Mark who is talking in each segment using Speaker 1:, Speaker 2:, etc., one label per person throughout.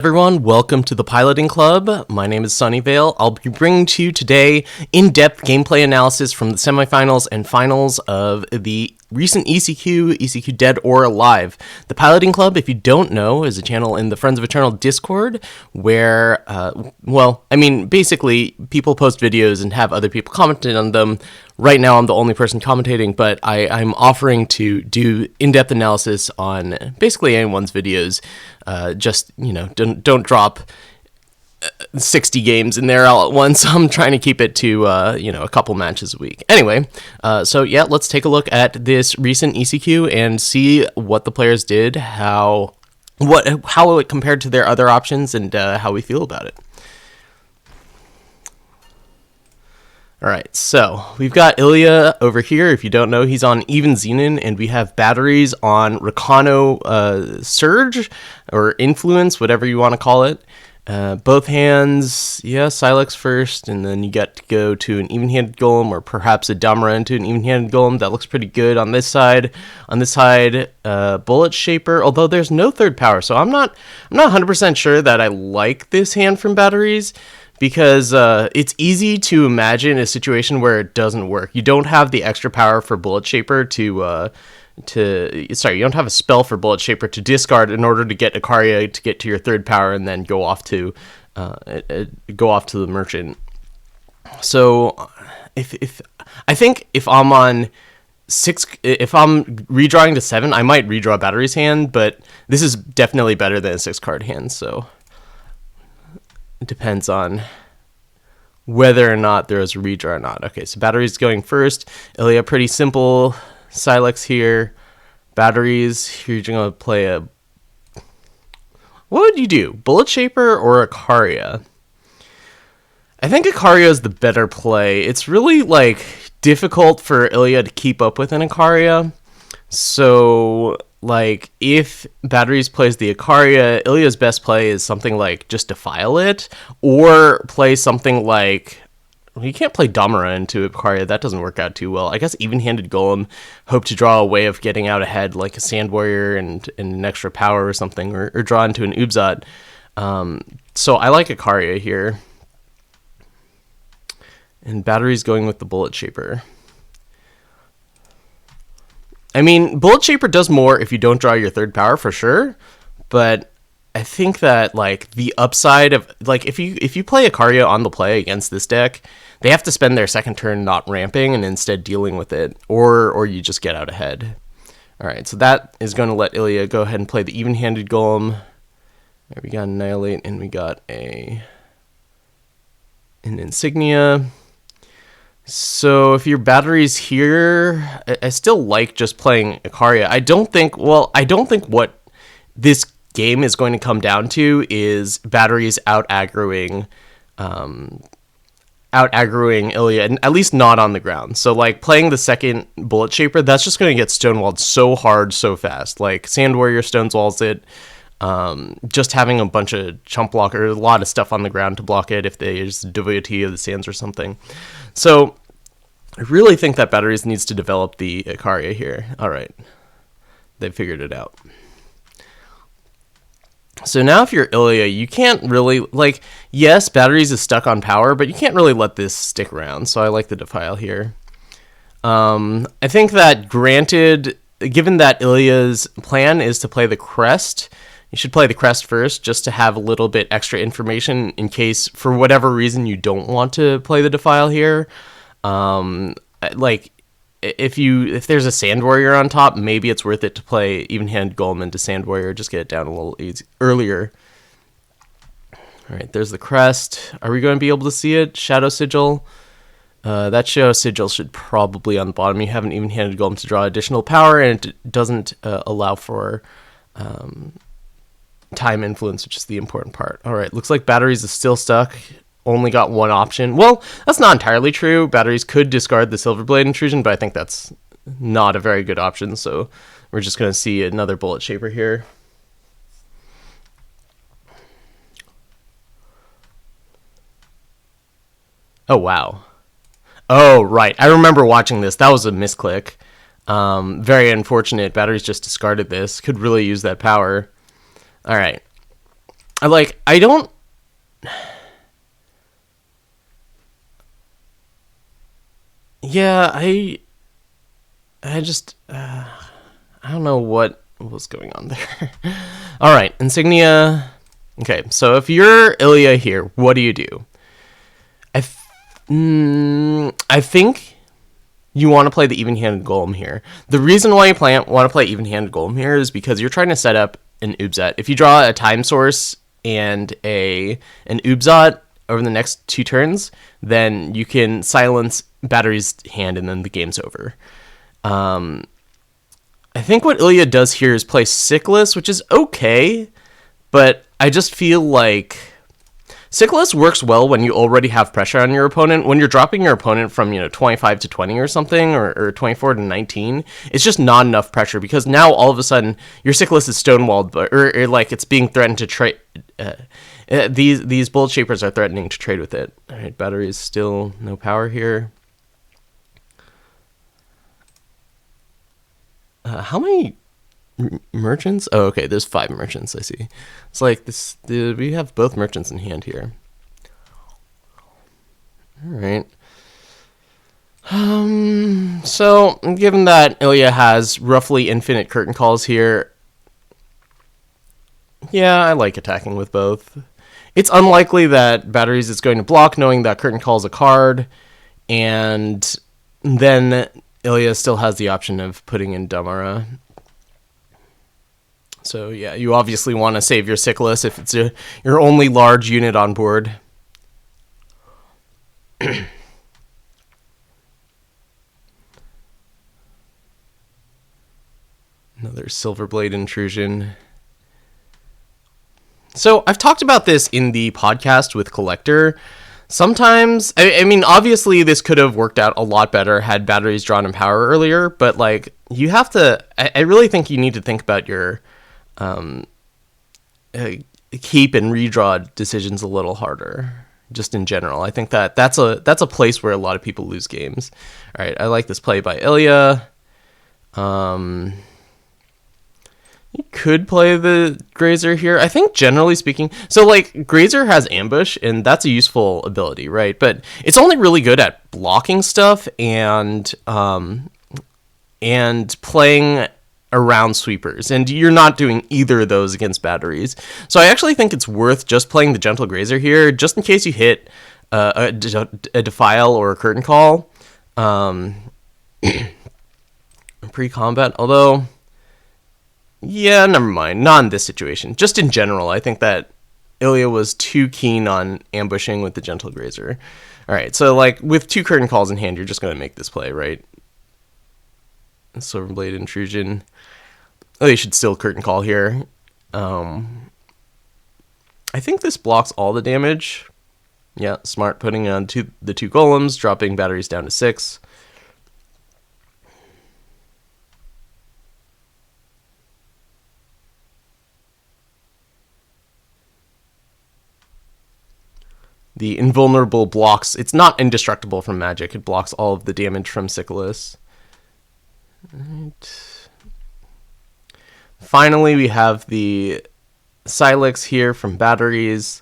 Speaker 1: Everyone, welcome to the Piloting Club. My name is Sunyveil. I'll be bringing to you today in-depth gameplay analysis from the semifinals and finals of the recent ECQ Dead or Alive. The Piloting Club, if you don't know, is a channel in the Friends of Eternal Discord where, basically people post videos and have other people comment on them. Right now, I'm the only person commentating, but I'm offering to do in-depth analysis on basically anyone's videos. Don't drop 60 games in there all at once. I'm trying to keep it to, a couple matches a week. Anyway, let's take a look at this recent ECQ and see what the players did, how it compared to their other options, and how we feel about it. All right, so we've got Ilya over here. If you don't know, he's on Even Xenon, and we have Batteriez on Recano Surge, or Influence, whatever you want to call it. Both hands, Silex first, and then you get to go to an even-handed golem, or perhaps a Doberne to an even-handed golem. That looks pretty good on this side. On this side, Bullet Shaper, although there's no third power, so I'm not 100% sure that I like this hand from Batteriez, because it's easy to imagine a situation where it doesn't work. You don't have the extra power for Bullet Shaper you don't have a spell for Bullet Shaper to discard in order to get Ikaria to get to your third power and then go off to the merchant. So if I'm on 6, if I'm redrawing to 7, I might redraw Batteriez hand, but this is definitely better than a 6-card hand, so it depends on whether or not there is a redraw or not. Okay, so Batteriez going first. Ilya, pretty simple. Silex here. Batteriez, you're going to play a... What would you do? Bullet Shaper or Ikaria? I think Ikaria is the better play. It's really, difficult for Ilya to keep up with an Ikaria. So... if Batteriez plays the Ikaria, Ilya's best play is something like just Defile it, or play something like... You can't play Doberne into Ikaria, that doesn't work out too well. I guess even-handed golem, hope to draw a way of getting out ahead, like a Sand Warrior and an extra power or something, or draw into an Ubzat. So I like Ikaria here. And Batteriez going with the Bullet Shaper. I mean, Bullet Shaper does more if you don't draw your third power, for sure, but I think that, the upside of, if you play Ikaria on the play against this deck, they have to spend their second turn not ramping and instead dealing with it, or you just get out ahead. Alright, so that is going to let Ilya go ahead and play the even-handed golem. There, we got Annihilate, and we got an Insignia. So if your Batteriez here, I still like just playing Ikaria. I don't think what this game is going to come down to is Batteriez out-aggroing Ilya, and at least not on the ground. So playing the second Bullet Shaper, that's just going to get stonewalled so hard, so fast. Sand Warrior stonewalls it. Just having a bunch of chump blocker, a lot of stuff on the ground to block it if there's Devotee of the Sands or something. So I really think that Batteriez needs to develop the Ikaria here. Alright, they figured it out. So now if you're Ilya, you can't really, yes, Batteriez is stuck on power, but you can't really let this stick around, so I like the Defile here. I think that given that Ilya's plan is to play the Crest, you should play the Crest first, just to have a little bit extra information in case, for whatever reason, you don't want to play the Defile here. If there's a Sand Warrior on top, maybe it's worth it to play even-handed golem into Sand Warrior, just get it down a little earlier. Alright, there's the Crest. Are we going to be able to see it? Shadow Sigil. That Shadow Sigil should probably on the bottom. You have an even-handed golem to draw additional power, and it doesn't allow for time influence, which is the important part. Alright, looks like Batteriez is still stuck. Only got one option. Well, that's not entirely true. Batteriez could discard the Silverblade Intrusion, but I think that's not a very good option, so we're just going to see another Bullet Shaper here. Oh, wow. Oh, right. I remember watching this. That was a misclick. Very unfortunate. Batteriez just discarded this. Could really use that power. All right. I don't. Yeah, I just I don't know what was going on there. All right, insignia. Okay, so if you're Ilya here, what do you do? I think you want to play the even-handed golem here. The reason why you want to play even-handed golem here is because you're trying to set up an Ubzat. If you draw a time source and an Ubzat over the next 2 turns, then you can silence Batteriez's hand and then the game's over. I think what Ilya does here is play Sickless, which is okay, but I just feel like Sickless works well when you already have pressure on your opponent. When you're dropping your opponent from 25 to 20 or something, or 24 to 19, it's just not enough pressure, because now all of a sudden your Sickless is stonewalled, or like it's being threatened to trade. These Bullet Shapers are threatening to trade with it. All right, Batteriez still no power here. How many merchants? Oh, okay, there's 5 merchants, I see. It's like this. We have both merchants in hand here. All right. So, given that Ilya has roughly infinite curtain calls here, yeah, I like attacking with both. It's unlikely that Batteriez is going to block, knowing that curtain call is a card, and then Ilya still has the option of putting in Doberne. So yeah, you obviously want to save your Sickless if it's your only large unit on board. Another Silverblade intrusion. So I've talked about this in the podcast with Collector. Sometimes, I mean, obviously this could have worked out a lot better had Batteriez drawn in power earlier, but like you have to, I really think you need to think about your keep and redraw decisions a little harder, just in general. I think that's a place where a lot of people lose games. All right, I like this play by Ilya. You could play the Grazer here. I think generally speaking, so like Grazer has ambush, and that's a useful ability, right? But it's only really good at blocking stuff and playing around sweepers, and you're not doing either of those against Batteriez. So I actually think it's worth just playing the Gentle Grazer here, just in case you hit a Defile or a Curtain Call pre-combat, although... Yeah, never mind. Not in this situation. Just in general, I think that Ilya was too keen on ambushing with the Gentle Grazer. Alright, so like with 2 curtain calls in hand, you're just going to make this play, right? Silverblade intrusion. Oh, you should still curtain call here. I think this blocks all the damage. Yeah, smart, putting on the 2 golems, dropping Batteriez down to 6. The invulnerable blocks. It's not indestructible from magic. It blocks all of the damage from Sickless. Right. Finally, we have the Silex here from Batteriez.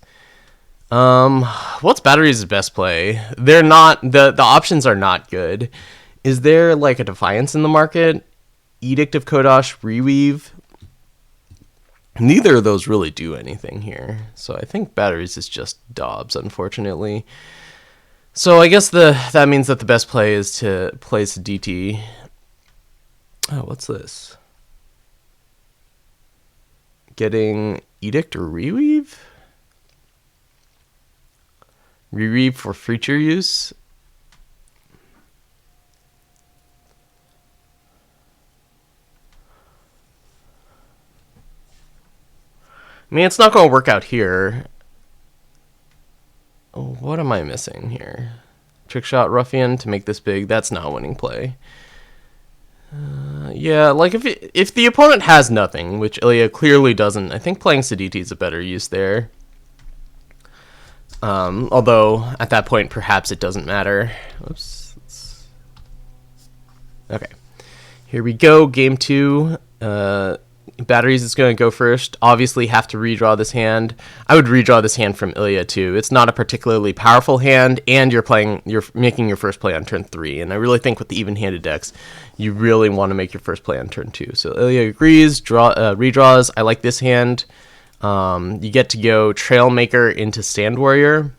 Speaker 1: What's Batteriez's best play? They're not... The options are not good. Is there like a Defiance in the market? Edict of Kodosh, Reweave? Neither of those really do anything here. So I think Batteriez is just Dobbs, unfortunately. So I guess that means that the best play is to place a DT. Oh, what's this? Getting Edict or Reweave? Reweave for future use? I mean, it's not going to work out here. Oh, what am I missing here? Trickshot Ruffian to make this big. That's not a winning play. Yeah, like if the opponent has nothing, which Ilya clearly doesn't, I think playing Siditi is a better use there. Although, at that point, perhaps it doesn't matter. Oops. Okay. Here we go, game 2. Batteriez is going to go first. Obviously have to redraw this hand. I would redraw this hand from Ilya too. It's not a particularly powerful hand, and you're making your first play on turn 3. And I really think with the even-handed decks, you really want to make your first play on turn 2. So Ilya agrees, redraws. I like this hand. You get to go Trailmaker into Sand Warrior.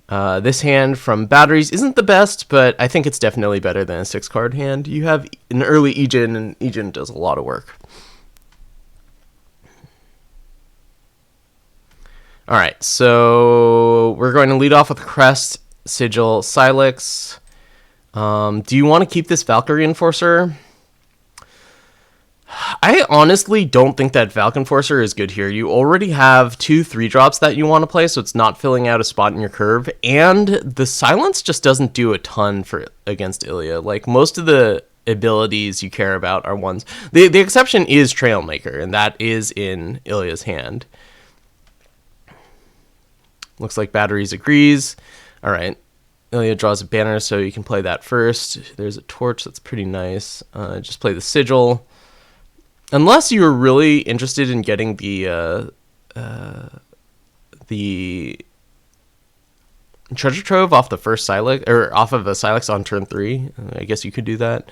Speaker 1: This hand from Batteriez isn't the best, but I think it's definitely better than a 6-card hand. You have an early Ejin, and Ejin does a lot of work. All right, so we're going to lead off with Crest, Sigil, Silex. Do you want to keep this Valkyrie Enforcer? I honestly don't think that Valk Enforcer is good here. You already have 2 3-drops that you want to play, so it's not filling out a spot in your curve. And the Silence just doesn't do a ton against Ilya. Like, most of the abilities you care about are ones... The exception is Trailmaker, and that is in Ilya's hand. Looks like Batteriez agrees. All right. Ilya draws a banner, so you can play that first. There's a torch. That's pretty nice. Just play the Sigil. Unless you're really interested in getting the treasure trove off the first Silex, or off of a Silex on turn 3, I guess you could do that.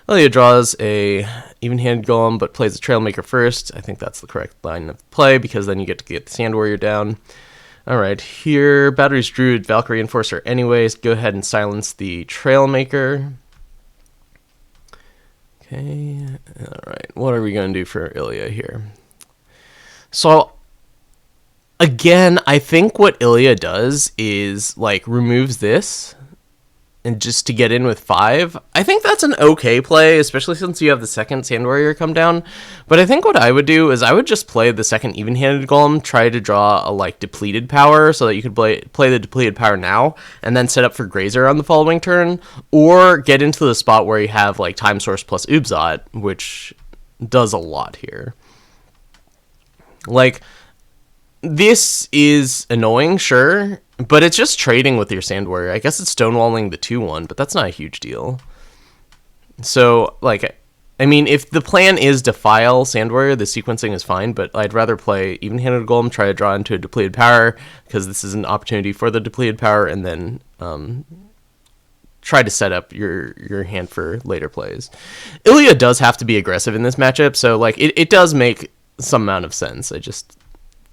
Speaker 1: Ilya draws a even-handed golem, but plays a Trailmaker first. I think that's the correct line of play, because then you get to get the Sand Warrior down. All right, here, Batteriez Druid, Valkyrie Enforcer anyways. Go ahead and silence the Trailmaker. Okay, all right, what are we going to do for Ilya here? So, again, I think what Ilya does is, like, removes this, and just to get in with 5. I think that's an okay play, especially since you have the second Sand Warrior come down. But I think what I would do is I would just play the second even-handed golem, try to draw a, like, depleted power so that you could play the depleted power now, and then set up for Grazer on the following turn, or get into the spot where you have, like, Time Source plus Ubzot, which does a lot here. Like, this is annoying, sure, but it's just trading with your Sand Warrior. I guess it's stonewalling the 2-1, but that's not a huge deal. So, like, I mean, if the plan is Defile Sand Warrior, the sequencing is fine, but I'd rather play Even-Handed Golem, try to draw into a depleted power, because this is an opportunity for the depleted power, and then try to set up your hand for later plays. Ilya does have to be aggressive in this matchup, so, like, it does make some amount of sense. I just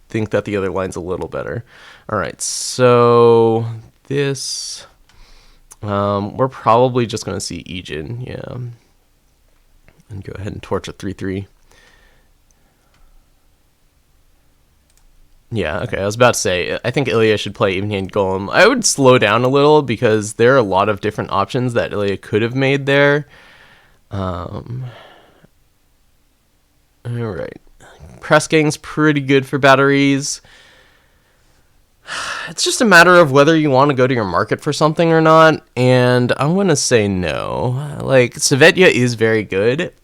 Speaker 1: think that the other line's a little better. All right, so this, we're probably just going to see Ejin, yeah. And go ahead and torch a 3-3. Yeah, okay, I was about to say, I think Ilya should play Even-Handed Golem. I would slow down a little, because there are a lot of different options that Ilya could have made there. All right. Press gang's pretty good for Batteriez. It's just a matter of whether you want to go to your market for something or not, and I'm going to say no. Like, Svetya is very good.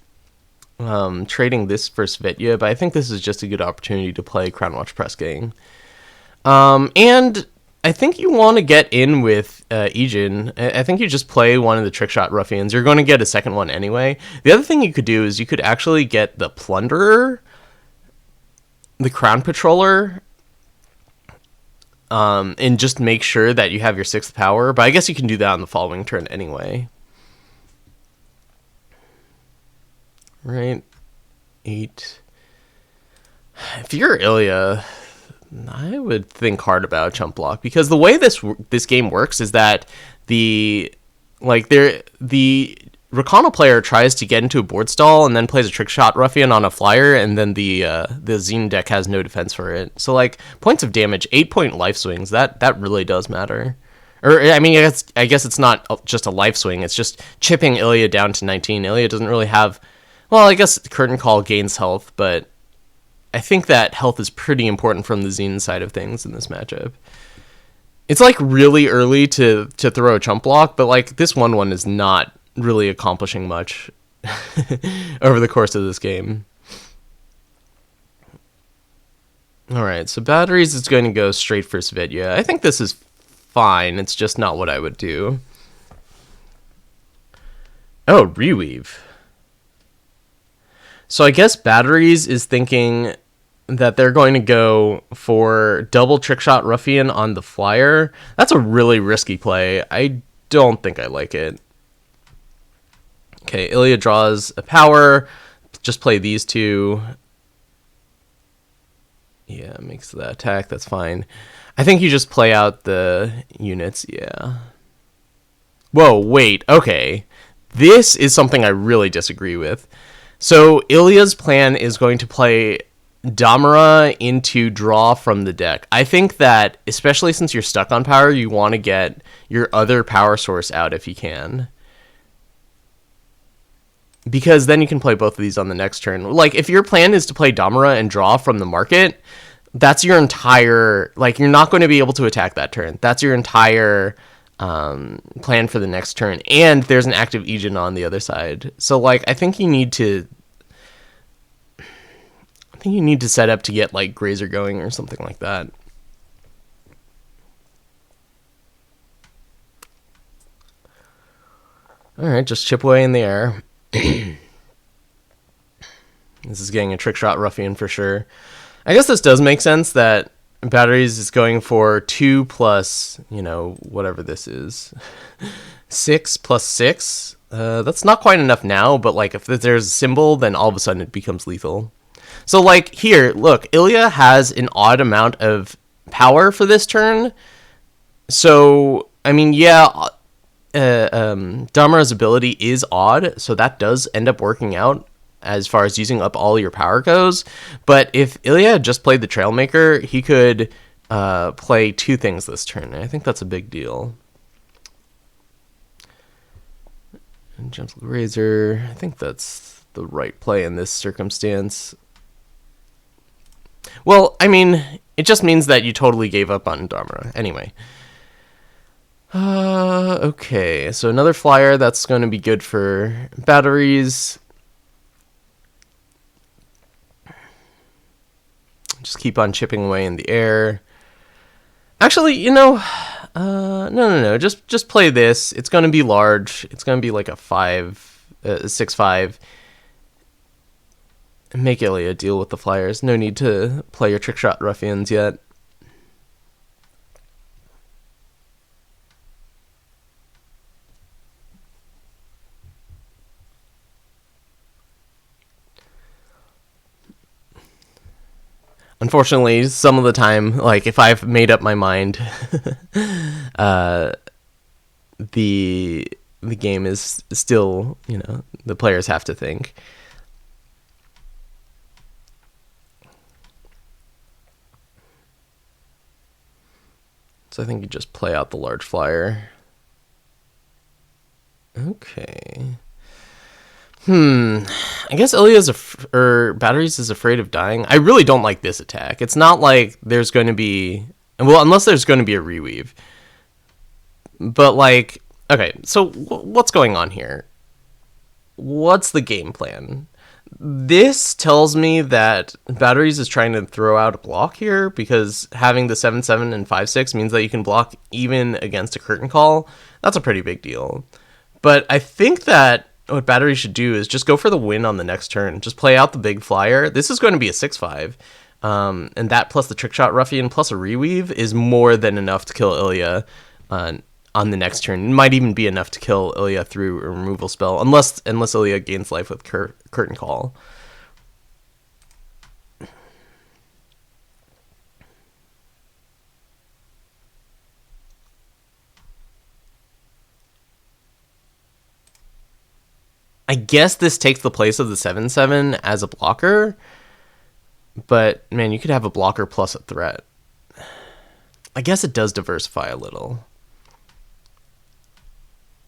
Speaker 1: Trading this for Svetya, but I think this is just a good opportunity to play Crownwatch Press Gang. And I think you want to get in with Ejin. I think you just play one of the Trickshot Ruffians. You're going to get a second one anyway. The other thing you could do is you could actually get the Plunderer, the Crown Patroller, and just make sure that you have your 6th power. But I guess you can do that on the following turn anyway. Right. 8. If you're Ilya, I would think hard about Chump Block, because the way this game works is that the Rakana player tries to get into a board stall and then plays a Trickshot Ruffian on a flyer, and then the Xen deck has no defense for it. So, like, points of damage, 8-point life swings, that really does matter. Or, I mean, I guess it's not just a life swing, it's just chipping Ilya down to 19. Ilya doesn't really have... Well, I guess Curtain Call gains health, but I think that health is pretty important from the Xen side of things in this matchup. It's, like, really early to throw a Chump Block, but, like, this 1-1 is not really accomplishing much over the course of this game. Alright, so Batteriez is going to go straight for Svetya. I think this is fine, it's just not what I would do. Oh, Reweave. So I guess Batteriez is thinking that they're going to go for double Trickshot Ruffian on the flyer. That's a really risky play. I don't think I like it. Okay, Ilya draws a power. Just play these two. Yeah, makes the attack. That's fine. I think you just play out the units. Yeah. Whoa, wait. Okay. This is something I really disagree with. So Ilya's plan is going to play Doberne into draw from the deck. I think that, especially since you're stuck on power, you want to get your other power source out if you can. Because then you can play both of these on the next turn. Like, if your plan is to play Doberne and draw from the market, that's your entire... Like, you're not going to be able to attack that turn. That's your entire plan for the next turn. And there's an active Aegon on the other side. So, like, I think you need to set up to get, like, Grazer going or something like that. Alright, just chip away in the air. This is getting a Trickshot Ruffian for sure. I guess this does make sense that Batteriez is going for 2 plus, you know, whatever this is. 6 plus 6. That's not quite enough now, but, like, if there's a symbol, then all of a sudden it becomes lethal. So, like, here, look, Ilya has an odd amount of power for this turn. So, I mean, yeah, Doberene's ability is odd, so that does end up working out as far as using up all your power goes. But if Ilya had just played the Trailmaker, he could play 2 things this turn, and I think that's a big deal. And Gentle Grazer, I think that's the right play in this circumstance. Well, I mean, it just means that you totally gave up on Doberne. Anyway. Okay, so another flyer, that's going to be good for Batteriez. Just keep on chipping away in the air. Actually, you know, no. Just play this. It's going to be large. It's going to be like a 6/5. Make Ilya deal with the flyers. No need to play your Trickshot Ruffians yet. Unfortunately, some of the time, like, if I've made up my mind, the game is still, you know, the players have to think. So I think you just play out the large flyer. Okay. I guess Ilya's Batteriez is afraid of dying. I really don't like this attack. It's not like there's going to be... Well, unless there's going to be a reweave. But, like... Okay, so what's going on here? What's the game plan? This tells me that Batteriez is trying to throw out a block here, because having the 7/7 and 5/6 means that you can block even against a curtain call. That's a pretty big deal. But I think that what Batteriez should do is just go for the win on the next turn. Just play out the big flyer. This is going to be a 6/5. And that plus the Trickshot Ruffian plus a reweave is more than enough to kill Ilya on the next turn. It might even be enough to kill Ilya through a removal spell, unless Ilya gains life with Curtain Call. I guess this takes the place of the 7/7 as a blocker, but man, you could have a blocker plus a threat. I guess it does diversify a little.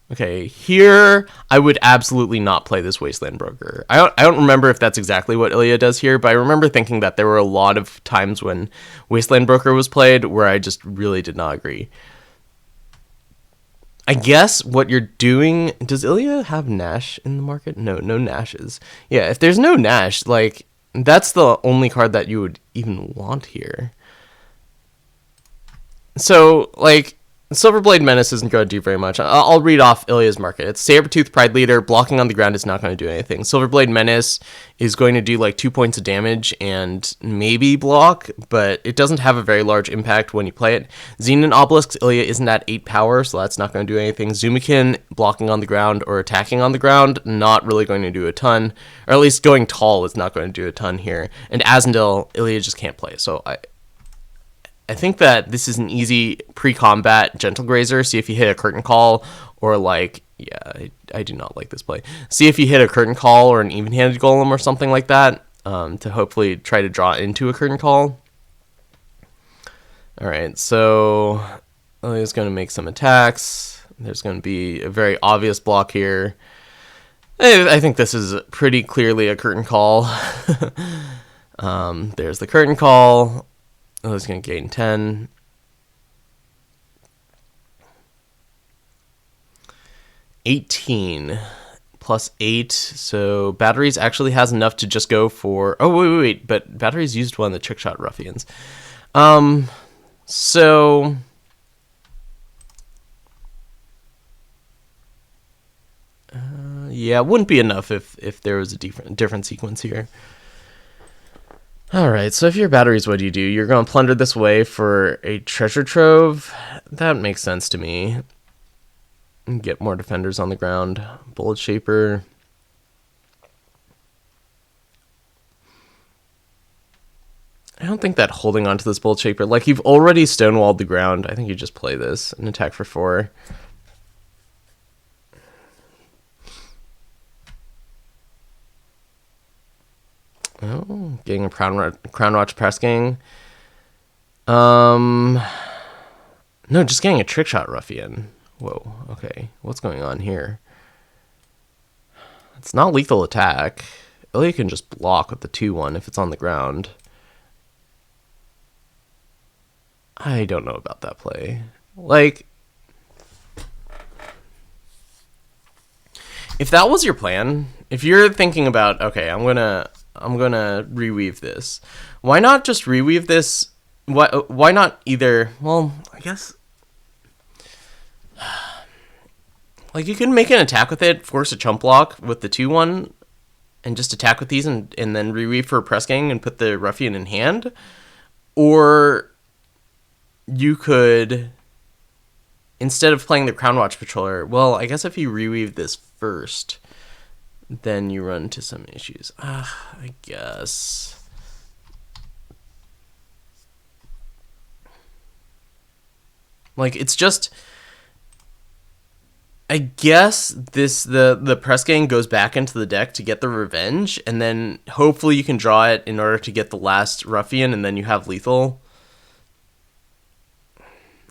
Speaker 1: Okay, here I would absolutely not play this Wasteland Broker. I don't remember if that's exactly what Ilya does here, but I remember thinking that there were a lot of times when Wasteland Broker was played where I just really did not agree. I guess what you're doing... Does Ilya have Nash in the market? No Nashes. Yeah, if there's no Nash, like, that's the only card that you would even want here. So, like, Silverblade Menace isn't going to do very much. I'll read off Ilya's market. It's Sabertooth Pride Leader. Blocking on the ground is not going to do anything. Silverblade Menace is going to do like 2 points of damage and maybe block, but it doesn't have a very large impact when you play it. Xenon Obelisk, Ilya isn't at 8 power, so that's not going to do anything. Zumakin, blocking on the ground or attacking on the ground, not really going to do a ton. Or at least going tall is not going to do a ton here. And Azendel, Ilya just can't play, so I think that this is an easy pre-combat Gentle Grazer. See if you hit a Curtain Call or like, yeah, I do not like this play. See if you hit a Curtain Call or an Even-Handed Golem or something like that to hopefully try to draw into a Curtain Call. All right, so Ilya's going to make some attacks. There's going to be a very obvious block here. I think this is pretty clearly a Curtain Call. There's the Curtain Call. Oh, it's going to gain 10. $18 plus 8. So Batteriez actually has enough to just go for... Oh, wait. But Batteriez used one of the Trickshot Ruffians. So... yeah, it wouldn't be enough if there was a different sequence here. Alright, so if you're Batteriez, what do? You're going to plunder this way for a treasure trove? That makes sense to me. And get more defenders on the ground. Bullet Shaper. I don't think that holding onto this Bullet Shaper... Like, you've already stonewalled the ground. I think you just play this and attack for 4. Oh, getting a Crown Watch Press Gang. No, just getting a Trickshot Ruffian. Whoa, okay. What's going on here? It's not lethal attack. Ilya can just block with the 2-1 if it's on the ground. I don't know about that play. Like, if that was your plan, if you're thinking about, okay, I'm gonna reweave this. Why not just reweave this? Why not either? Well, I guess like you can make an attack with it, force a chump block with the 2-1, and just attack with these and then reweave for a press gang and put the ruffian in hand. Or you could, instead of playing the Crown Watch Patroller, well, I guess if you reweave this first, then you run into some issues. I guess. Like, it's just... I guess the press gang goes back into the deck to get the revenge, and then hopefully you can draw it in order to get the last ruffian, and then you have lethal.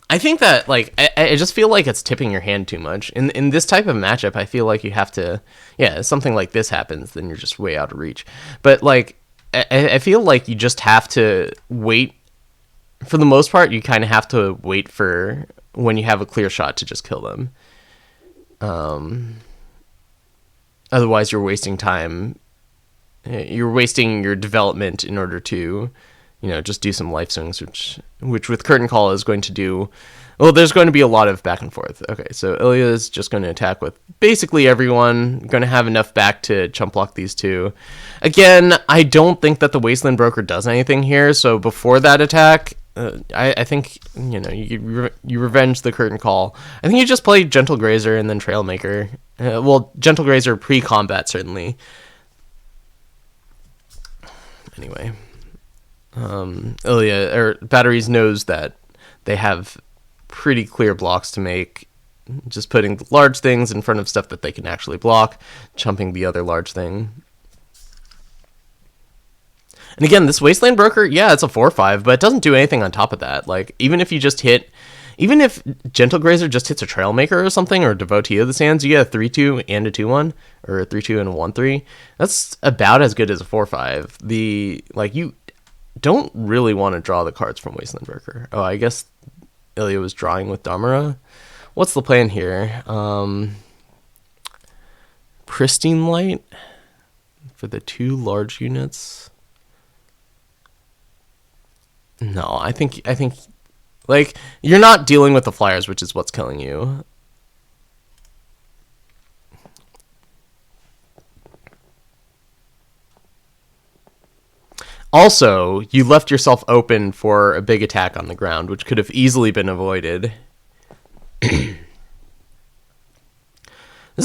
Speaker 1: I think that, like, I just feel like it's tipping your hand too much. In this type of matchup, I feel like you have to... Yeah, if something like this happens, then you're just way out of reach. But, like, I feel like you just have to wait. For the most part, you kind of have to wait for when you have a clear shot to just kill them. Otherwise, you're wasting time. You're wasting your development in order to... just do some life swings, which with Curtain Call is going to do... Well, there's going to be a lot of back and forth. Okay, so Ilya is just going to attack with basically everyone. Going to have enough back to chump block these two. Again, I don't think that the Wasteland Broker does anything here, so before that attack, I think, you revenge the Curtain Call. I think you just play Gentle Grazer and then Trailmaker. Well, Gentle Grazer pre-combat, certainly. Anyway... Ilya or Batteriez knows that they have pretty clear blocks to make, just putting the large things in front of stuff that they can actually block, chumping the other large thing. And again, this Wasteland Broker, yeah, it's a 4/5, but it doesn't do anything on top of that. Like, even if Gentle Grazer just hits a Trailmaker or something, or Devotee of the Sands, you get a 3/2 and a 2/1, or a 3/2 and a 1/3. That's about as good as a 4/5. You don't really want to draw the cards from Wasteland Broker. Oh, I guess Ilya was drawing with Damara. What's the plan here? Pristine Light for the 2 large units. No, I think Like, you're not dealing with the flyers, which is what's killing you. Also, you left yourself open for a big attack on the ground, which could have easily been avoided. This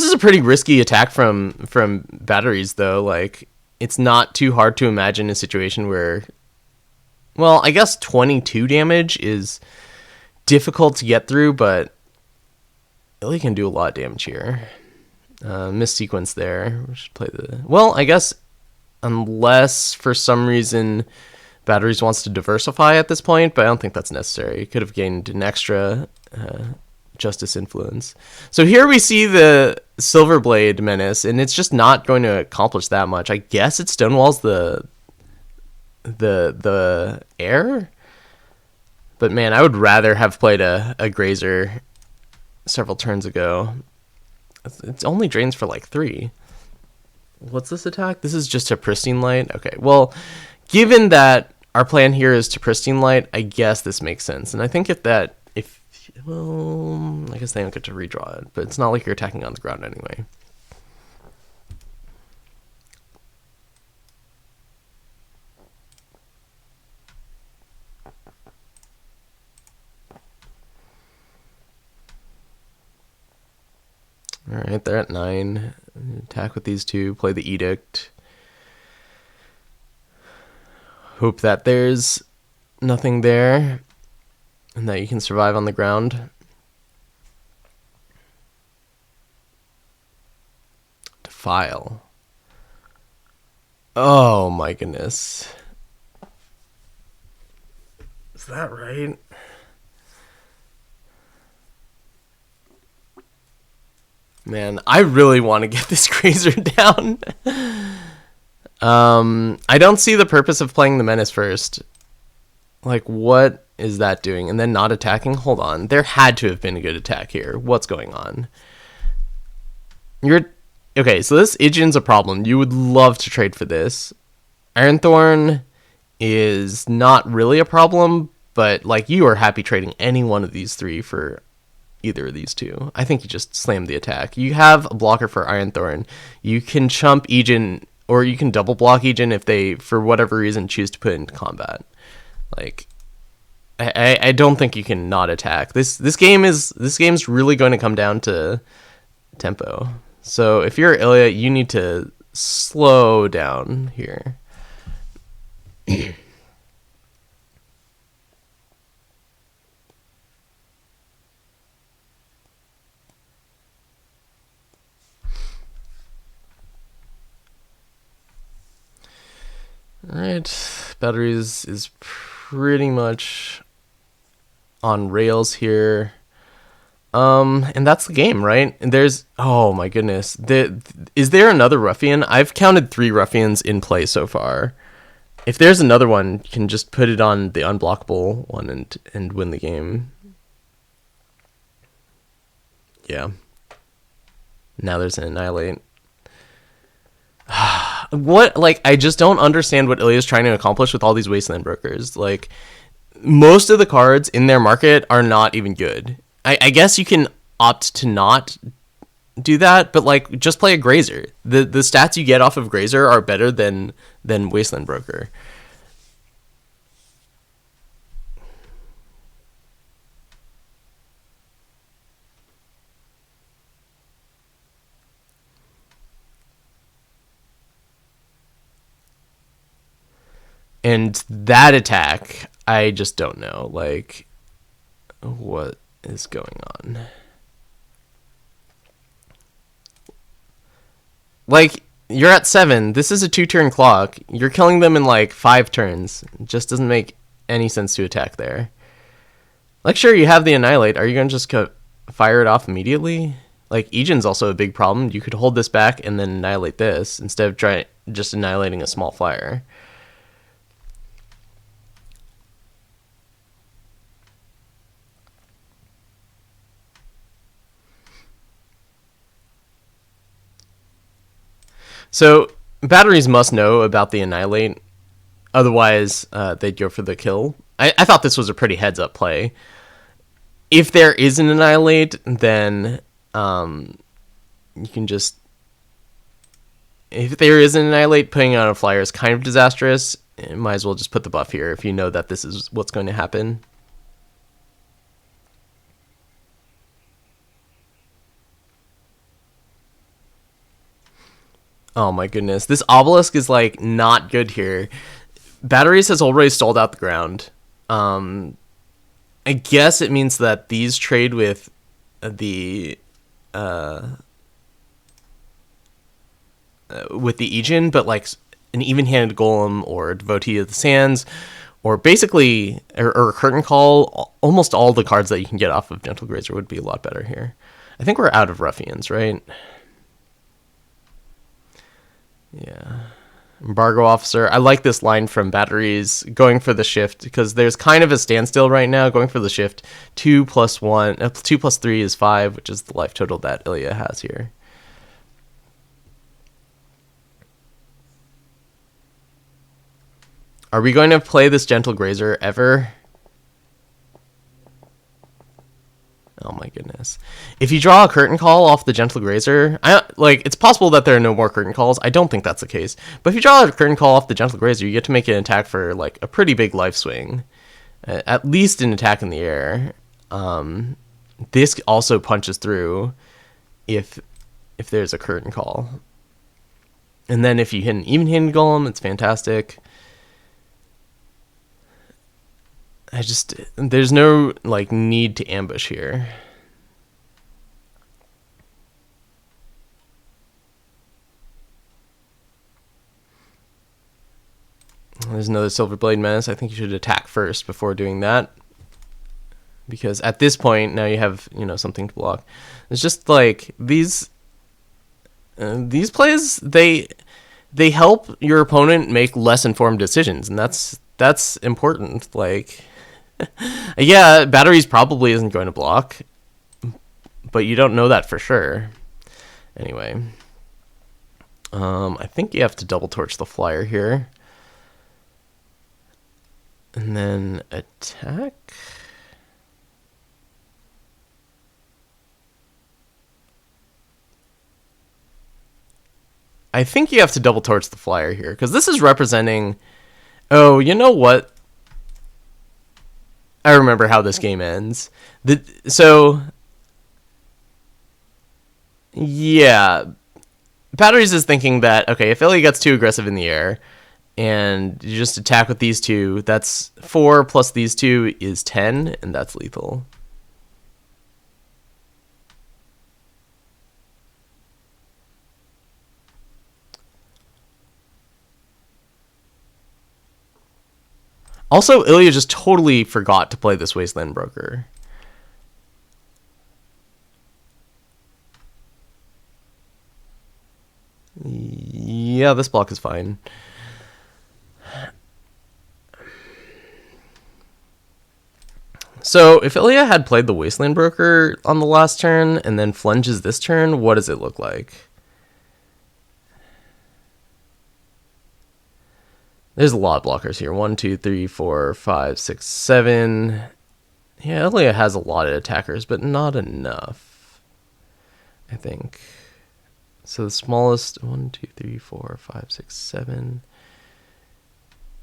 Speaker 1: is a pretty risky attack from Batteriez, though. Like, it's not too hard to imagine a situation where, well, I guess 22 damage is difficult to get through, but IlyaK can do a lot of damage here. Missed sequence there. We should play the... Well, I guess unless for some reason Batteriez wants to diversify at this point, but I don't think that's necessary. He could have gained an extra Justice influence. So here we see the Silverblade Menace, and it's just not going to accomplish that much. I guess it stonewalls the air, but man, I would rather have played a Grazer several turns ago. It only drains for like 3. What's this attack? This is just a Pristine Light. Okay, well, given that our plan here is to Pristine Light, I guess this makes sense. And I think well, I guess they don't get to redraw it, but it's not like you're attacking on the ground anyway. All right, they're at 9. Attack with these two, play the Edict. Hope that there's nothing there and that you can survive on the ground. Defile. Oh my goodness. Is that right? Man, I really want to get this Grazer down. I don't see the purpose of playing the Menace first. Like, what is that doing? And then not attacking? Hold on. There had to have been a good attack here. What's going on? Okay, so this Ijin's a problem. You would love to trade for this. Ironthorn is not really a problem, but like, you are happy trading any one of these 3 for either of these 2. I think you just slam the attack. You have a blocker for Ironthorn. You can chump Ijin, or you can double block Ijin if they, for whatever reason, choose to put it into combat. Like, I don't think you can not attack. This game's really going to come down to tempo. So if you're Ilya, you need to slow down here. Alright, Batteriez is pretty much on rails here. And that's the game, right? And there's, oh my goodness. Is there another Ruffian? I've counted 3 Ruffians in play so far. If there's another one, you can just put it on the unblockable one and win the game. Yeah. Now there's an Annihilate. What, like, I just don't understand what Ilya's trying to accomplish with all these Wasteland Brokers. Like, most of the cards in their market are not even good. I guess you can opt to not do that, but like, just play a Grazer. The stats you get off of Grazer are better than Wasteland Broker. And that attack, I just don't know, like, what is going on. Like, you're at 7. This is a 2-turn clock. You're killing them in like 5 turns. It just doesn't make any sense to attack there. Like, sure, you have the Annihilate. Are you going to just fire it off immediately? Like, Ijin's also a big problem. You could hold this back and then annihilate this instead of just annihilating a small flyer. So Batteriez must know about the Annihilate, otherwise they'd go for the kill. I thought this was a pretty heads up play. If there is an Annihilate, then you can just... If there is an Annihilate, putting on a flyer is kind of disastrous. You might as well just put the buff here if you know that this is what's going to happen. Oh my goodness. This Obelisk is like not good here. Batteriez has already stalled out the ground. I guess it means that these trade with the Aegean, but like an even-handed Golem or a Devotee of the Sands, or basically or a Curtain Call. Almost all the cards that you can get off of Gentle Grazer would be a lot better here. I think we're out of Ruffians, right? Yeah. Embargo Officer. I like this line from Batteriez, going for the shift, because there's kind of a standstill right now. Going for the shift. 2 + 1, 2 + 3 is 5, which is the life total that Ilya has here. Are we going to play this Gentle Grazer ever? Oh my goodness. If you draw a Curtain Call off the Gentle Grazer, it's possible that there are no more Curtain Calls. I don't think that's the case. But if you draw a Curtain Call off the Gentle Grazer, you get to make an attack for like a pretty big life swing. At least an attack in the air. This also punches through if there's a Curtain Call. And then if you hit an even-handed Golem, it's fantastic. There's no like need to ambush here. There's another Silverblade Menace. I think you should attack first before doing that, because at this point now you have something to block. It's just like these plays, they help your opponent make less informed decisions, and that's important. Like, yeah, Batteriez probably isn't going to block, but you don't know that for sure. Anyway, I think you have to double torch the flyer here. And then attack. I think you have to double torch the flyer here, because this is representing... Oh, you know what? I remember how this game ends. Yeah. Batteriez is thinking that, okay, if Ilya gets too aggressive in the air, and you just attack with these two, that's 4 plus these two is 10, and that's lethal. Also, Ilya just totally forgot to play this Wasteland Broker. Yeah, this block is fine. So, if Ilya had played the Wasteland Broker on the last turn, and then flunges this turn, what does it look like? There's a lot of blockers here. 1, 2, 3, 4, 5, 6, 7. Yeah, Ilya has a lot of attackers, but not enough, I think. So the smallest, 1, 2, 3, 4, 5, 6, 7.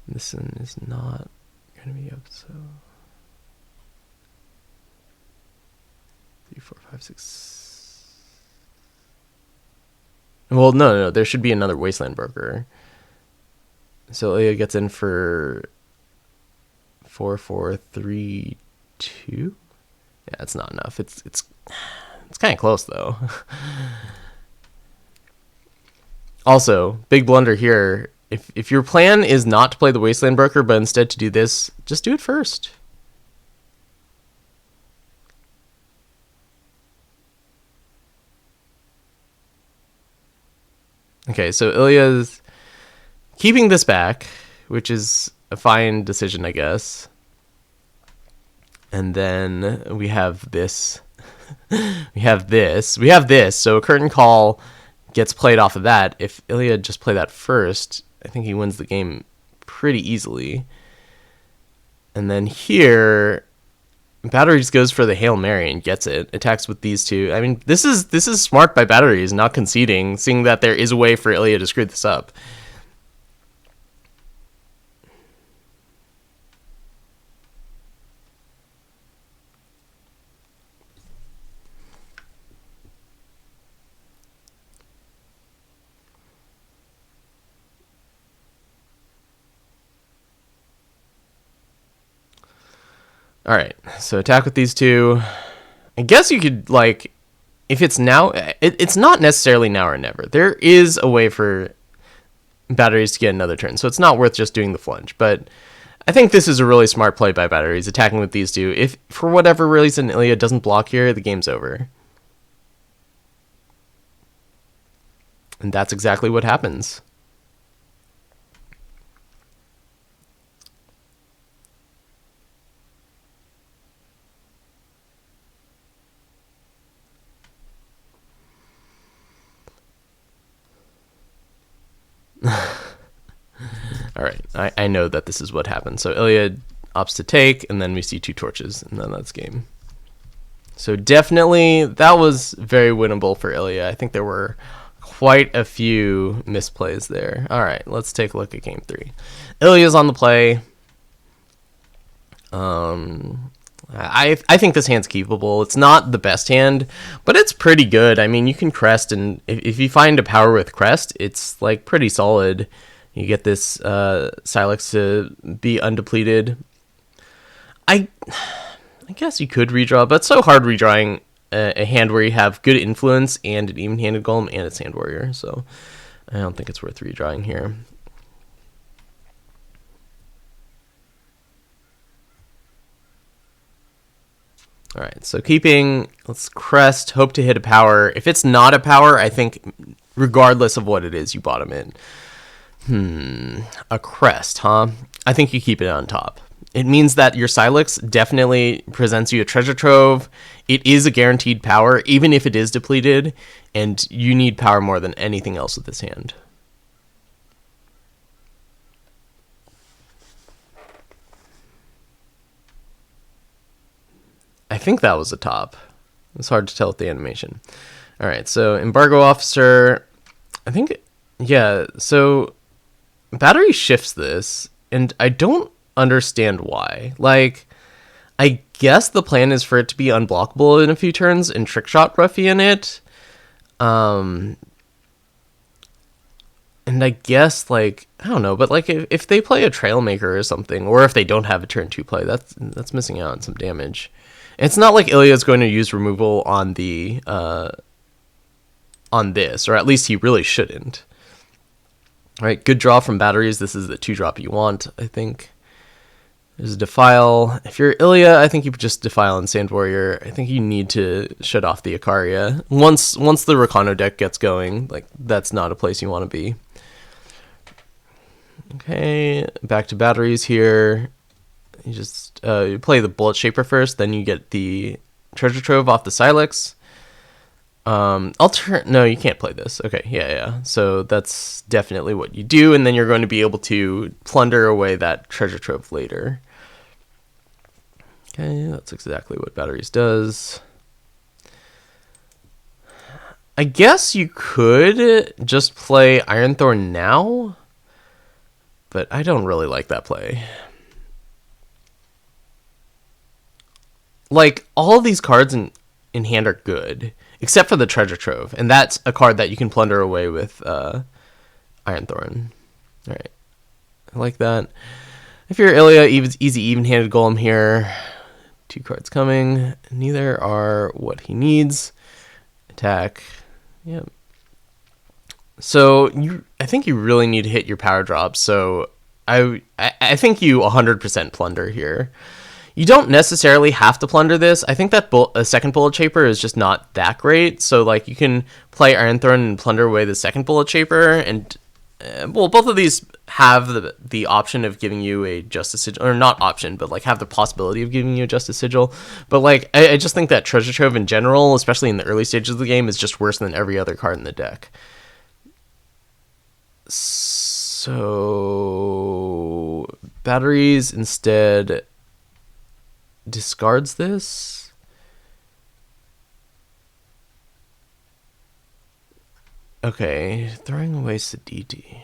Speaker 1: This one is not going to be up, so... 3, 4, 5, 6... Well, no, there should be another Wasteland Broker. So Ilya gets in for 4, 4, 3, 2. Yeah, it's not enough. It's kind of close though. Also, big blunder here. If your plan is not to play the Wasteland Broker, but instead to do this, just do it first. Okay, so Ilya's keeping this back, which is a fine decision, I guess. And then we have this. we have this. So a Curtain Call gets played off of that. If Ilya just play that first, I think he wins the game pretty easily. And then here, Batteriez goes for the Hail Mary and gets it. Attacks with these two. I mean, this is smart by Batteriez, not conceding, seeing that there is a way for Ilya to screw this up. All right, so attack with these two. I guess you could, like, if it's now, it's not necessarily now or never. There is a way for Batteriez to get another turn, so it's not worth just doing the flunge. But I think this is a really smart play by Batteriez, attacking with these two. If, for whatever reason, Ilya doesn't block here, the game's over. And that's exactly what happens. All right, I know that this is what happened. So Ilya opts to take, and then we see two torches, and then that's game. So definitely, that was very winnable for Ilya. I think there were quite a few misplays there. All right, let's take a look at game 3. Ilya's on the play. I think this hand's keepable. It's not the best hand, but it's pretty good. I mean, you can crest, and if you find a power with crest, it's like pretty solid. You get this Silex to be undepleted. I guess you could redraw, but it's so hard redrawing a hand where you have good influence and an even-handed golem and a Sand Warrior, so I don't think it's worth redrawing here. All right, so keeping, let's crest, hope to hit a power. If it's not a power, I think regardless of what it is, you bottom in. A crest, huh? I think you keep it on top. It means that your Silex definitely presents you a treasure trove. It is a guaranteed power, even if it is depleted, and you need power more than anything else with this hand. I think that was the top. It's hard to tell with the animation. All right, so Embargo Officer, I think, yeah, so Battery shifts this, and I don't understand why. Like, I guess the plan is for it to be unblockable in a few turns and Trickshot Ruffian it. And I guess, like, I don't know, but like if they play a Trailmaker or something, or if they don't have a turn 2 play, that's missing out on some damage. It's not like Ilya's going to use removal on the on this, or at least he really shouldn't. All right, good draw from Batteries. This is the 2-drop you want, I think. There's a Defile. If you're Ilya, I think you just Defile and Sand Warrior. I think you need to shut off the Ikaria. Once the Rakano deck gets going, like, that's not a place you want to be. Okay, back to Batteries here. You just you play the Bullet Shaper first, then you get the Treasure Trove off the Silex. No, you can't play this. Okay, yeah. So that's definitely what you do, and then you're going to be able to plunder away that treasure trove later. Okay, that's exactly what Batteries does. I guess you could just play Ironthorn now, but I don't really like that play. Like, all of these cards in hand are good, except for the Treasure Trove, and that's a card that you can plunder away with Ironthorn. All right, I like that. If you're Ilya, easy even-handed golem here. 2 cards coming. Neither are what he needs. Attack. Yep. So I think you really need to hit your power drops. So I think you 100% plunder here. You don't necessarily have to plunder this. I think that a second Bullet Shaper is just not that great. So, like, you can play Ironthorn and plunder away the second Bullet Shaper. And, well, both of these have the option of giving you a Justice Sigil. Or not option, but, like, have the possibility of giving you a Justice Sigil. But, like, I just think that Treasure Trove in general, especially in the early stages of the game, is just worse than every other card in the deck. So Batteries instead discards this. Okay, throwing away Sadidi.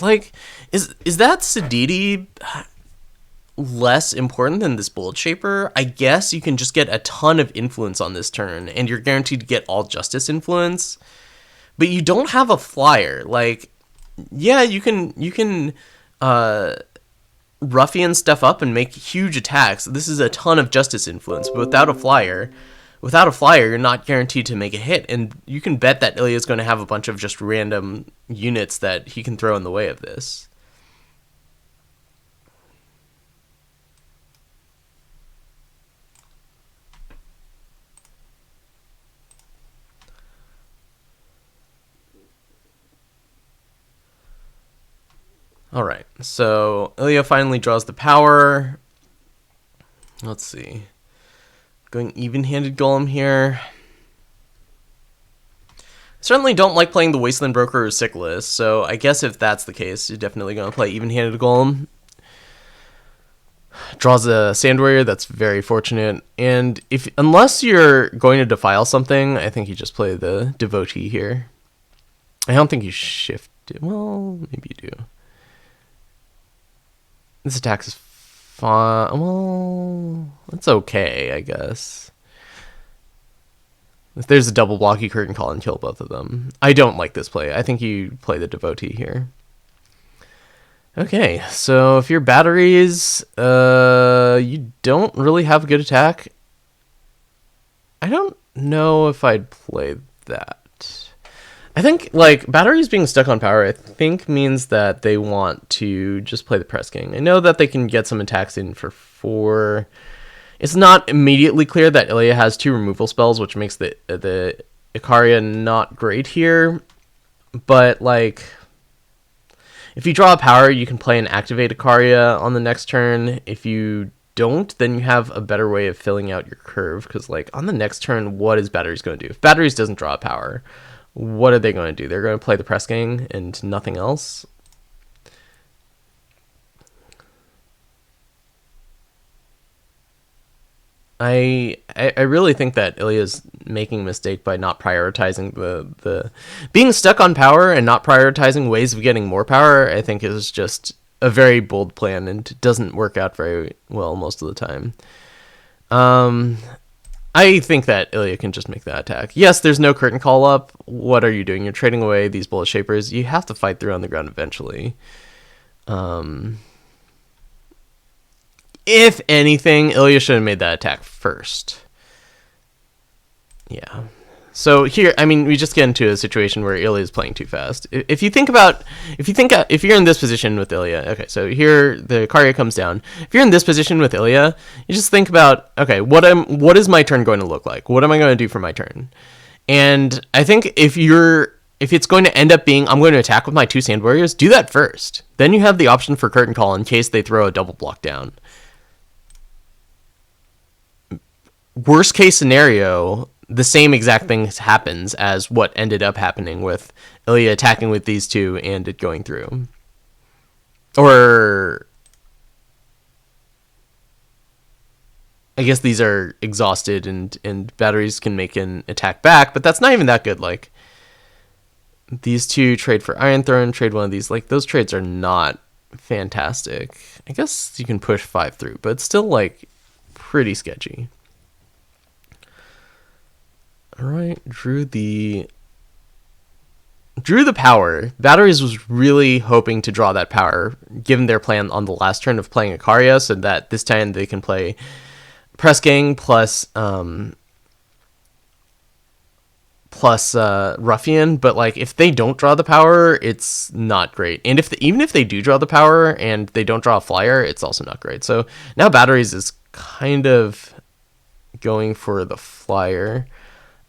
Speaker 1: Like, is that Sadidi less important than this Bullet Shaper? I guess you can just get a ton of influence on this turn, and you're guaranteed to get all Justice influence. But you don't have a flyer. Like, yeah, you can ruffian stuff up and make huge attacks. This is a ton of Justice influence, but without a flyer, you're not guaranteed to make a hit. And you can bet that Ilya is going to have a bunch of just random units that he can throw in the way of this. All right, so Ilya finally draws the power. Let's see. Going even-handed golem here. Certainly don't like playing the Wasteland Broker or Sickles, so I guess if that's the case, you're definitely going to play even-handed golem. Draws a Sand Warrior, that's very fortunate. And unless you're going to defile something, I think you just play the Devotee here. I don't think you shift it. Well, maybe you do. This attack is fine. Well, it's okay, I guess. If there's a double block, you curtain call and kill both of them. I don't like this play. I think you play the Devotee here. Okay, so if you're Batteriez, you don't really have a good attack. I don't know if I'd play that. I think, like, Batteriez being stuck on power, I think means that they want to just play the Press King. I know that they can get some attacks in for 4. It's not immediately clear that Ilya has 2 removal spells, which makes the Ikaria not great here. But, like, if you draw a power, you can play and activate Ikaria on the next turn. If you don't, then you have a better way of filling out your curve. Because, like, on the next turn, what is Batteriez going to do? If Batteriez doesn't draw a power, what are they going to do? They're going to play the Press Gang and nothing else. I really think that Ilya's making a mistake by not prioritizing the being stuck on power and not prioritizing ways of getting more power. I think is just a very bold plan and doesn't work out very well most of the time. I think that Ilya can just make that attack. Yes, there's no curtain call up. What are you doing? You're trading away these Bullet Shapers. You have to fight through on the ground eventually. If anything, Ilya should have made that attack first. Yeah. So here, I mean, we just get into a situation where Ilya is playing too fast. If you're in this position with Ilya, okay, so here the Ikaria comes down. If you're in this position with Ilya, you just think about, okay, what is my turn going to look like? What am I going to do for my turn? And I think if it's going to end up being, I'm going to attack with my 2 Sand Warriors, do that first. Then you have the option for curtain call in case they throw a double block down. Worst case scenario, the same exact thing happens as what ended up happening with Ilya attacking with these 2 and it going through. Or I guess these are exhausted and Batteriez can make an attack back, but that's not even that good. Like, these 2 trade for Iron Throne, trade one of these. Like, those trades are not fantastic. I guess you can push 5 through, but it's still, like, pretty sketchy. All right, drew the power. Batteriez was really hoping to draw that power, given their plan on the last turn of playing Ikaria, so that this time they can play Press Gang plus Ruffian. But like, if they don't draw the power, it's not great. And even if they do draw the power and they don't draw a flyer, it's also not great. So now Batteriez is kind of going for the flyer.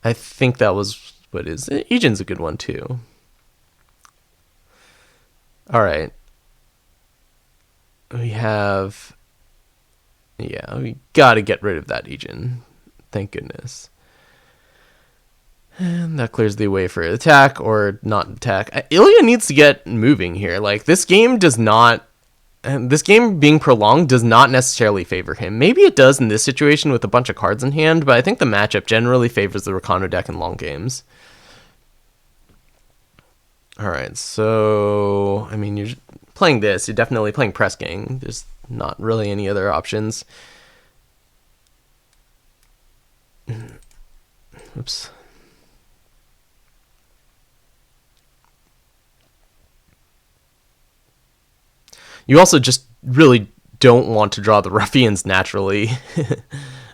Speaker 1: I think that was what is it. Ejin's a good one too. All right. We have, yeah, we got to get rid of that Ejin. Thank goodness. And that clears the way for attack or not attack. Ilya needs to get moving here. Like, this game does not And this game being prolonged does not necessarily favor him. Maybe it does in this situation with a bunch of cards in hand, but I think the matchup generally favors the Rakano deck in long games. Alright, so, I mean, you're playing this, you're definitely playing Press Gang. There's not really any other options. Oops. You also just really don't want to draw the ruffians naturally.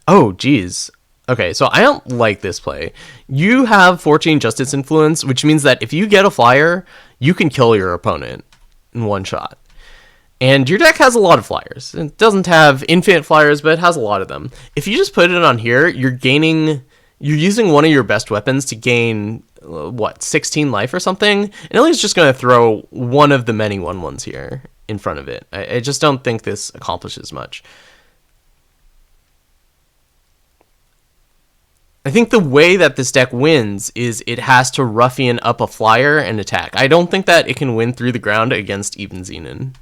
Speaker 1: Oh, geez. Okay, so I don't like this play. You have 14 Justice Influence, which means that if you get a flyer, you can kill your opponent in one shot. And your deck has a lot of flyers. It doesn't have infinite flyers, but it has a lot of them. If you just put it on here, you're using one of your best weapons to gain, 16 life or something? And Ilya's just going to throw one of the many 1/1s here in front of it. I just don't think this accomplishes much. I think the way that this deck wins is it has to ruffian up a flyer and attack. I don't think that it can win through the ground against even Xenon.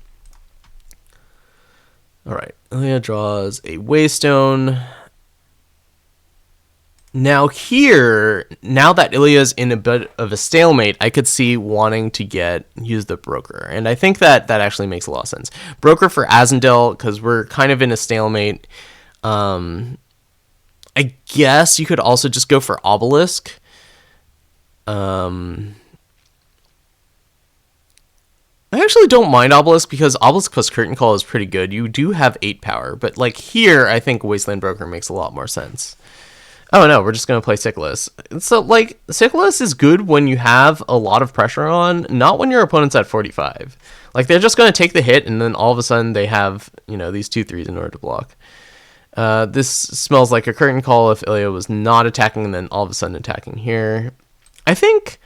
Speaker 1: Alright, Ilya draws a Waystone. Now here, now that Ilya's in a bit of a stalemate, I could see wanting to use the Broker. And I think that actually makes a lot of sense. Broker for Azendel, because we're kind of in a stalemate. I guess you could also just go for Obelisk. I actually don't mind Obelisk because Obelisk plus Curtain Call is pretty good. You do have 8 power, but like here, I think Wasteland Broker makes a lot more sense. Oh no, we're just going to play Sycilus. So like, Sycilus is good when you have a lot of pressure on, not when your opponent's at 45. Like, they're just going to take the hit, and then all of a sudden they have, these 2/3s in order to block. This smells like a Curtain Call if Ilya was not attacking and then all of a sudden attacking here. I think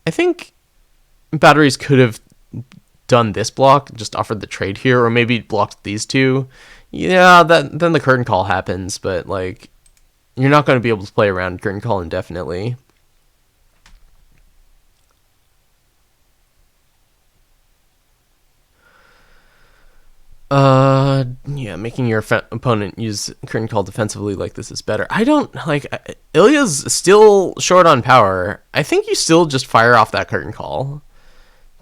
Speaker 1: Batteriez could have done this block, just offered the trade here, or maybe blocked these two. Yeah, then the Curtain Call happens, but like, you're not going to be able to play around Curtain Call indefinitely. Yeah, making your opponent use Curtain Call defensively like this is better. I don't, like, Ilya's still short on power. I think you still just fire off that Curtain Call.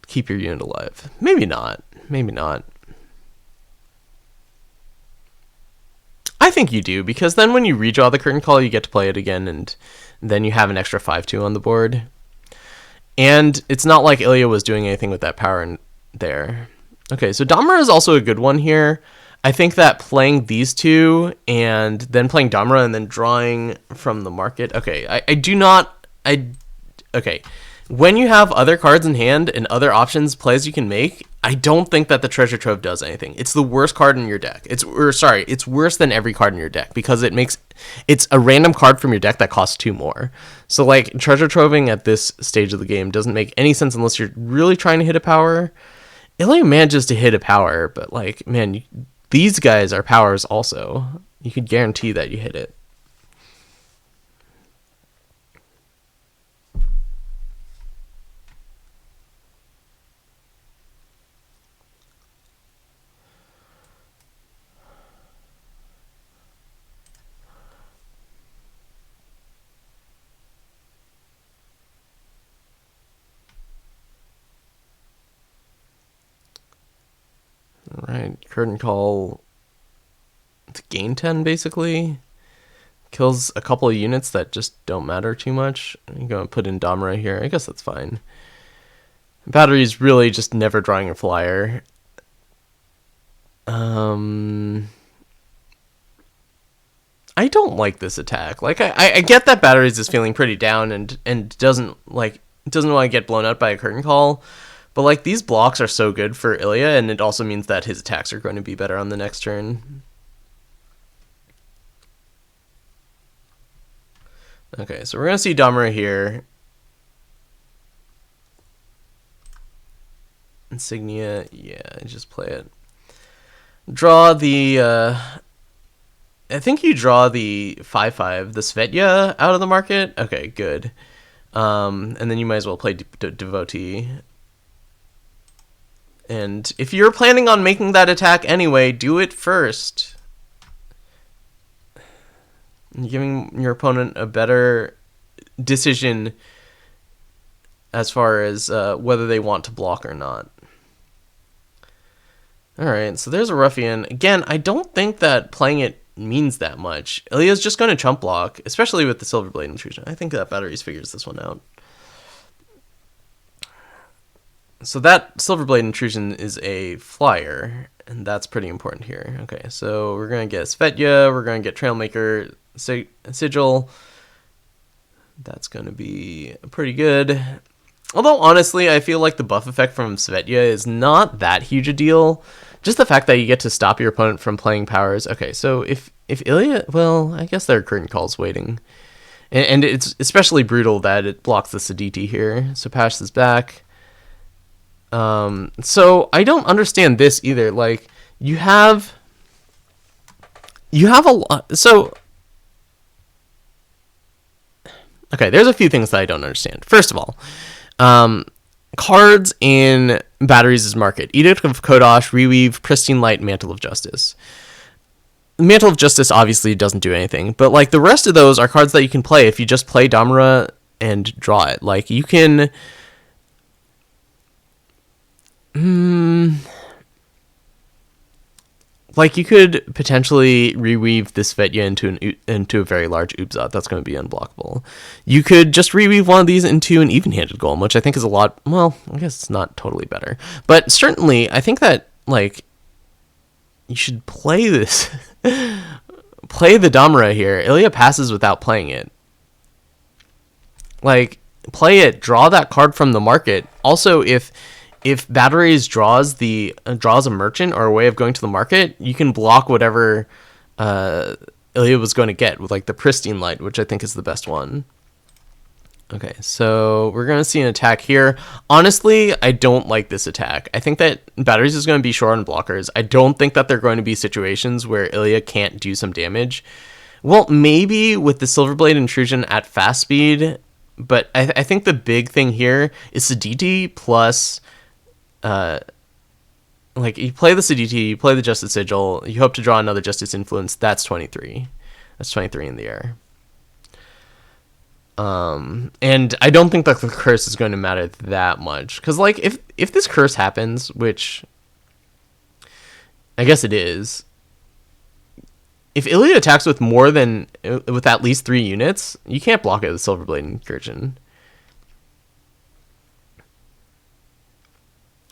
Speaker 1: Keep your unit alive. Maybe not. Maybe not. I think you do, because then when you redraw the Curtain Call, you get to play it again, and then you have an extra 5/2 on the board. And it's not like Ilya was doing anything with that power in there. Okay, so Doberne is also a good one here. I think that playing these two and then playing Doberne and then drawing from the market. Okay, okay. When you have other cards in hand and other plays you can make, I don't think that the Treasure Trove does anything. It's the worst card in your deck. It's worse than every card in your deck because it's a random card from your deck that costs 2 more. So like, Treasure Troving at this stage of the game doesn't make any sense unless you're really trying to hit a power. Ilya manages to hit a power, but like, man, these guys are powers also. You could guarantee that you hit it. Alright, Curtain Call to gain 10, basically. Kills a couple of units that just don't matter too much. I'm going to put in Doberne here. I guess that's fine. Batteriez really just never drawing a flyer. I don't like this attack. Like, I get that Batteriez is feeling pretty down and doesn't want to get blown out by a Curtain Call. But like, these blocks are so good for Ilya, and it also means that his attacks are going to be better on the next turn. Okay, so we're going to see Doberne here. Insignia, yeah, just play it. Draw the, I think you draw the 5/5, the Svetya out of the market. Okay, good. And then you might as well play Devotee. And if you're planning on making that attack anyway, do it first. Giving your opponent a better decision as far as whether they want to block or not. Alright, so there's a Ruffian. Again, I don't think that playing it means that much. Ilya's just going to chump block, especially with the Silver Blade Intrusion. I think that Batteriez figures this one out. So that Silver Blade Intrusion is a flyer, and that's pretty important here. Okay, so we're going to get Svetya, we're going to get Trailmaker, Sigil. That's going to be pretty good. Although, honestly, I feel like the buff effect from Svetya is not that huge a deal. Just the fact that you get to stop your opponent from playing powers. Okay, so if Ilya... Well, I guess there are curtain calls waiting. And it's especially brutal that it blocks the Saditi here. So Pash is back. So I don't understand this either. Like, you have a lot... So... Okay, there's a few things that I don't understand. First of all... cards in Batteriez' market. Edict of Kodosh, Reweave, Pristine Light, Mantle of Justice. Mantle of Justice obviously doesn't do anything, but like the rest of those are cards that you can play if you just play Damra and draw it. Like you can... Like, you could potentially reweave this Svetya into a very large Ubzat. That's going to be unblockable. You could just reweave one of these into an even-handed Golem, which I think is a lot... Well, I guess it's not totally better. But certainly, I think that, like, you should play this. Play the Damra here. Ilya passes without playing it. Like, play it. Draw that card from the market. Also, if Batteriez draws a merchant or a way of going to the market, you can block whatever Ilya was going to get with like the Pristine Light, which I think is the best one. Okay, so we're going to see an attack here. Honestly, I don't like this attack. I think that Batteriez is going to be short on blockers. I don't think that there are going to be situations where Ilya can't do some damage. Well, maybe with the Silver Blade Intrusion at fast speed, but I think the big thing here is Saditi plus... like you play the Saditi, you play the Justice Sigil, you hope to draw another Justice Influence. That's 23. That's 23 in the air. And I don't think that the curse is going to matter that much, because like if this curse happens, which I guess it is, if Ilya attacks with at least 3 units, you can't block it with Silver Blade Incursion.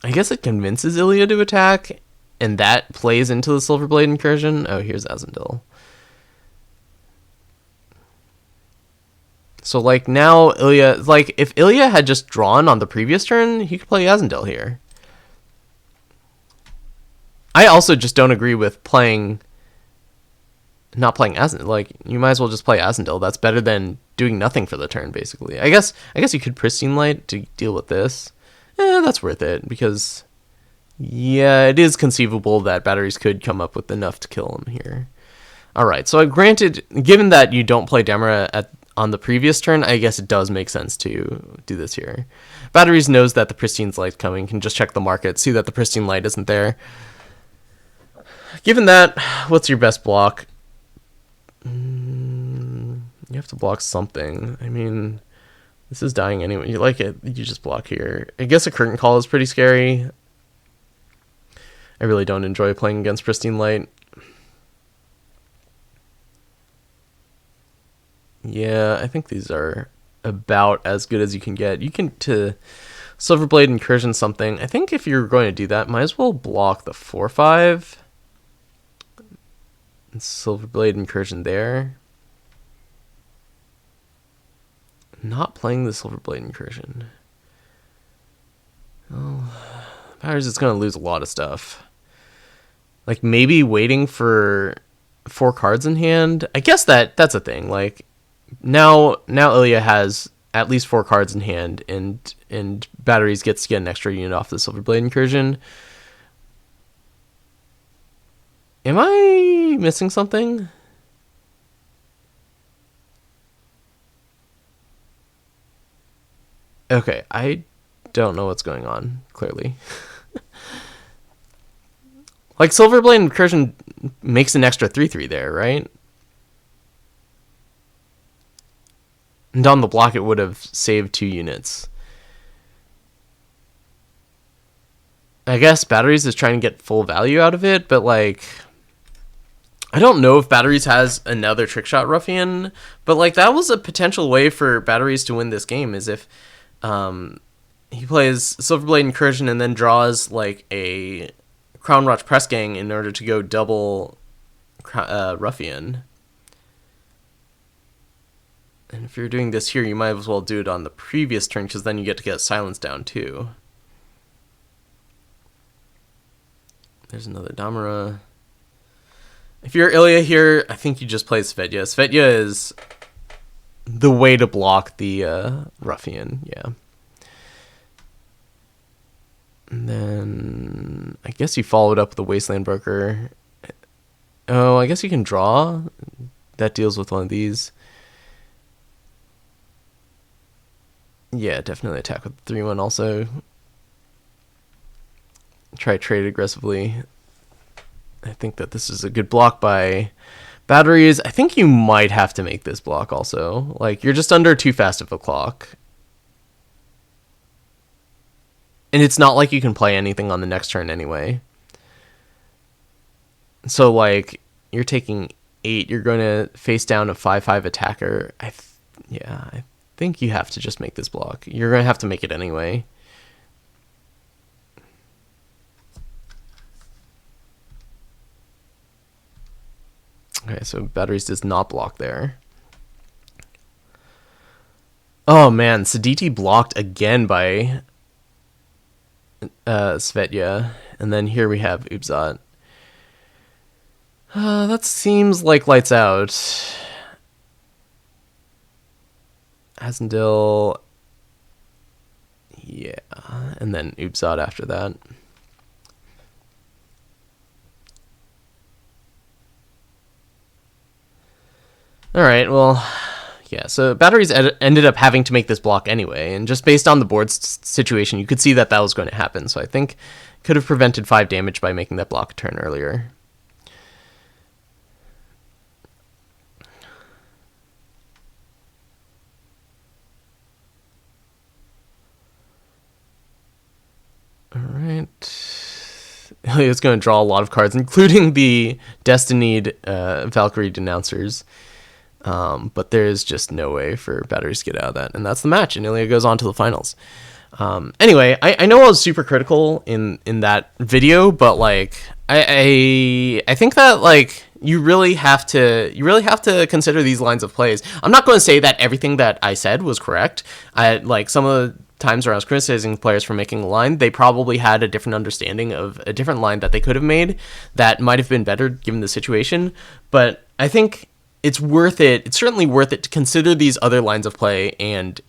Speaker 1: I guess it convinces Ilya to attack, and that plays into the Silver Blade Incursion. Oh, here's Azendil. So, like, now Ilya... Like, if Ilya had just drawn on the previous turn, he could play Azendil here. I also just don't agree with not playing Azendil. Like, you might as well just play Azendil. That's better than doing nothing for the turn, basically. I guess you could Pristine Light to deal with this. That's worth it, because, yeah, it is conceivable that Batteriez could come up with enough to kill him here. Alright, so granted, given that you don't play Damra on the previous turn, I guess it does make sense to do this here. Batteriez knows that the Pristine Light's coming, can just check the market, see that the Pristine Light isn't there. Given that, what's your best block? You have to block something. I mean... This is dying anyway. You like it, you just block here. I guess a Curtain Call is pretty scary. I really don't enjoy playing against Pristine Light. Yeah, I think these are about as good as you can get. You can to Silver Blade Incursion something. I think if you're going to do that, might as well block the 4/5. And Silver Blade Incursion there. Not playing the Silver Blade Incursion. Well, Batteriez is going to lose a lot of stuff. Like, maybe waiting for 4 cards in hand. I guess that's a thing. Like, now Ilya has at least 4 cards in hand, and Batteriez gets to get an extra unit off the Silver Blade Incursion. Am I missing something? Okay, I don't know what's going on, clearly. Like, Silverblade Incursion makes an extra 3/3 there, right? And on the block, it would have saved 2 units. I guess Batteriez is trying to get full value out of it, but, like, I don't know if Batteriez has another Trickshot Ruffian, but, like, that was a potential way for Batteriez to win this game, is if he plays Silverblade Incursion and then draws, like, a Crown Watch Press Gang in order to go double Ruffian. And if you're doing this here, you might as well do it on the previous turn, because then you get to get silence down too. There's another Damara. If you're Ilya here, I think you just play Svetya. Svetya is the way to block the Ruffian, yeah. And then I guess you followed up with the Wasteland Broker. Oh, I guess you can draw. That deals with one of these. Yeah, definitely attack with 3/1 also. Try trade aggressively. I think that this is a good block by Batteriez. I think you might have to make this block also. Like, you're just under too fast of a clock. And it's not like you can play anything on the next turn anyway. So, like, you're taking 8. You're going to face down a 5/5 attacker. I think you have to just make this block. You're going to have to make it anyway. Okay, so Batteriez does not block there. Oh, man. Saditi blocked again by Svetya. And then here we have Ubzat. That seems like lights out. Asendil. Yeah. And then Ubzat after that. Alright, well, yeah, so Batteriez ended up having to make this block anyway, and just based on the board's situation, you could see that that was going to happen, so I think could have prevented 5 damage by making that block a turn earlier. Alright. Ilya's going to draw a lot of cards, including the Destinied Valkyrie Denouncers. But there's just no way for Batteriez to get out of that. And that's the match, and Ilya goes on to the finals. Anyway, I know I was super critical in that video, but like I think that like you really have to consider these lines of plays. I'm not going to say that everything that I said was correct. Like some of the times where I was criticizing players for making a line, they probably had a different understanding of a different line that they could have made that might have been better given the situation. But I think it's worth it. It's certainly worth it to consider these other lines of play and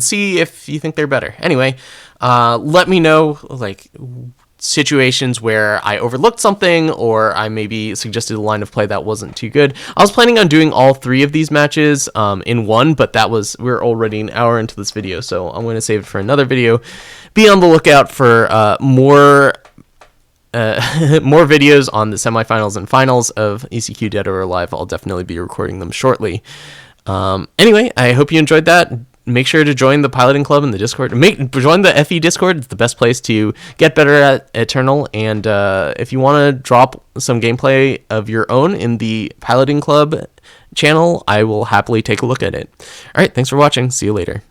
Speaker 1: see if you think they're better. Anyway, let me know like situations where I overlooked something or I maybe suggested a line of play that wasn't too good. I was planning on doing all 3 of these matches in one, but we're already an hour into this video, so I'm going to save it for another video. Be on the lookout for more videos on the semifinals and finals of ECQ Dead or Alive. I'll definitely be recording them shortly. Anyway, I hope you enjoyed that. Make sure to join the piloting club in the Discord. Join the FE Discord. It's the best place to get better at Eternal. And if you want to drop some gameplay of your own in the piloting club channel, I will happily take a look at it. All right, thanks for watching. See you later.